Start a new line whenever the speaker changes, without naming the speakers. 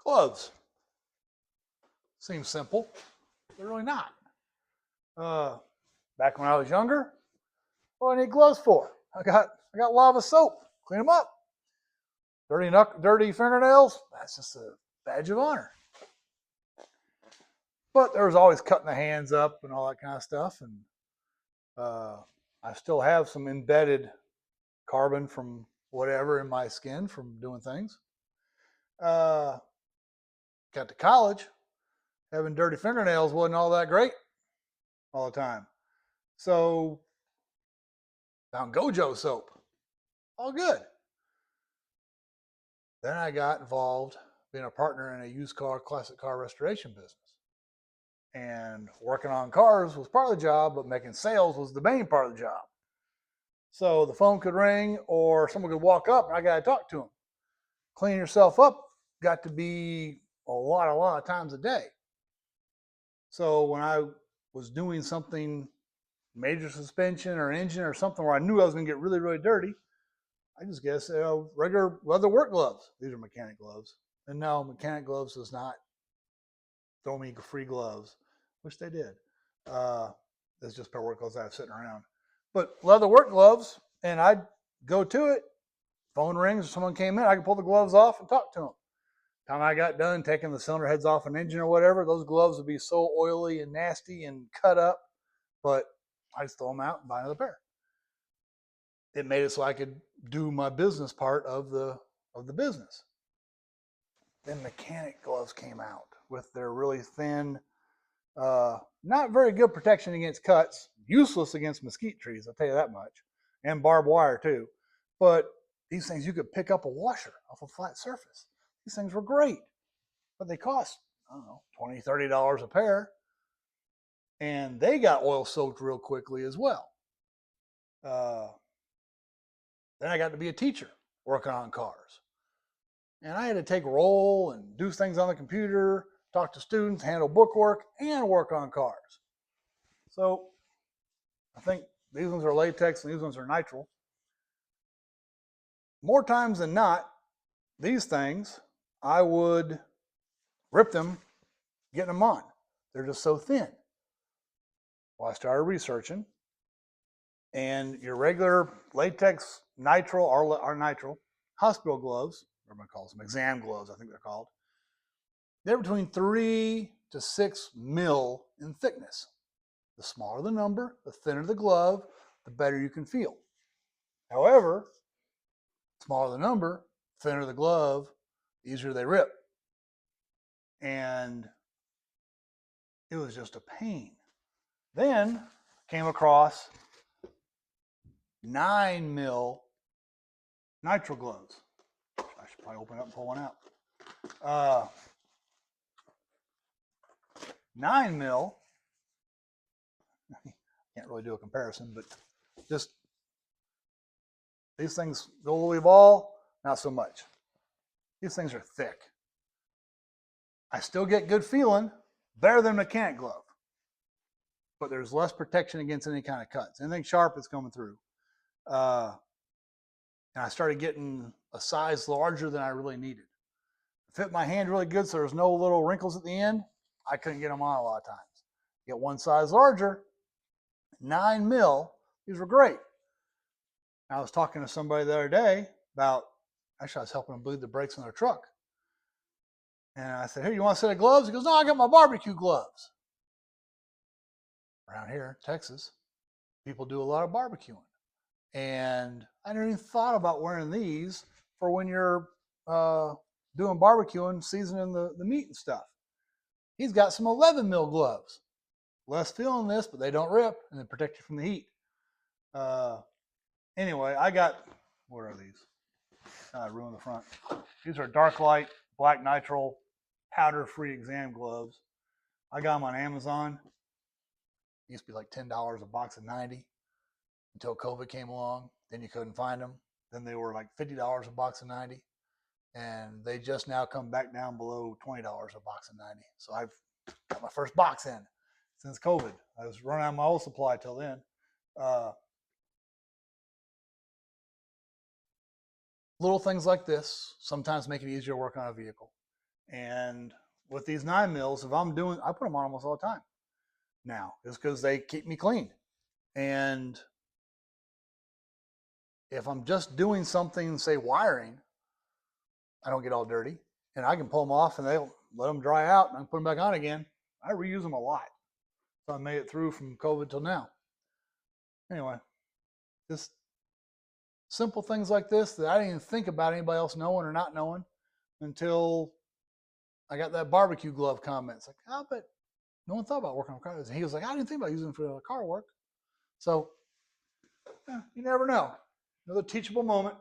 Gloves. Seems simple. They're really not. Uh, Back when I was younger, what do I need gloves for? I got lava soap. Clean them up. Dirty fingernails. That's just a badge of honor. But there was always cutting the hands up and all that kind of stuff. And uh, I still have some embedded carbon from whatever in my skin from doing things. Uh, Got to college, having dirty fingernails wasn't all that great all the time. So found Gojo soap. All good. Then I got involved being a partner in a used car, classic car restoration business. And working on cars was part of the job, but making sales was the main part of the job. So the phone could ring or someone could walk up and I got to talk to them. Cleaning yourself up got to be a lot of times a day. So when I was doing something major suspension or engine or something where I knew I was going to get really, really dirty, I just guess regular leather work gloves. These are mechanic gloves. And no, mechanic gloves does not throw me free gloves, which they did. That's just pair of work gloves I have sitting around. But leather work gloves, and I'd go to it. Phone rings or someone came in, I could pull the gloves off and talk to them. Time I got done taking the cylinder heads off an engine or whatever, those gloves would be so oily and nasty and cut up, but I just throw them out and buy another pair. It made it so I could do my business part of the business. Then mechanic gloves came out with their really thin, not very good protection against cuts, useless against mesquite trees, I'll tell you that much, and barbed wire too. But these things, you could pick up a washer off a flat surface. These things were great, but they cost, I don't know, $20, $30 a pair. And they got oil soaked real quickly as well. Then I got to be a teacher working on cars. And I had to take roll and do things on the computer, talk to students, handle bookwork, and work on cars. So I think these ones are latex and these ones are nitrile. More times than not, these things, I would rip them, getting them on. They're just so thin. Well, I started researching, and your regular latex nitrile or nitrile hospital gloves, everybody calls them exam gloves, I think they're called, they're between 3 to 6 mil in thickness. The smaller the number, the thinner the glove, the better you can feel. However, smaller the number, thinner the glove, the easier they rip. And it was just a pain. Then came across 9 mil nitrile gloves. I should probably open it up and pull one out. 9 mil, can't really do a comparison, but just these things, gold weave all, not so much. These things are thick. I still get good feeling, better than mechanic glove, but there's less protection against any kind of cuts. Anything sharp is coming through. And I started getting a size larger than I really needed. It fit my hand really good, so there's no little wrinkles at the end. I couldn't get them on a lot of times. Get one size larger, 9 mil, these were great. I was talking to somebody the other day about, actually I was helping them bleed the brakes on their truck. And I said, hey, you want a set of gloves? He goes, no, I got my barbecue gloves. Around here, Texas, people do a lot of barbecuing. And I never even thought about wearing these for when you're doing barbecuing, seasoning the meat and stuff. He's got some 11 mil gloves. Less feeling this, but they don't rip and they protect you from the heat. Anyway, I got, what are these? I ruined the front. These are dark light, black nitrile, powder-free exam gloves. I got them on Amazon. It used to be like $10 a box of 90 until COVID came along. Then you couldn't find them. Then they were like $50 a box of 90. And they just now come back down below $20 a box of 90. So I've got my first box in since COVID. I was running out of my old supply till then. Little things like this sometimes make it easier to work on a vehicle. And with these 9 mils, if I'm doing, I put them on almost all the time now, just because they keep me clean. And if I'm just doing something, say wiring, I don't get all dirty, and I can pull them off and they'll let them dry out, and I can put them back on again. I reuse them a lot, so I made it through from COVID till now. Anyway, just simple things like this that I didn't even think about anybody else knowing or not knowing until I got that barbecue glove comment. It's like, oh, but no one thought about working on cars. And he was like, I didn't think about using it for car work. So yeah, you never know. Another teachable moment.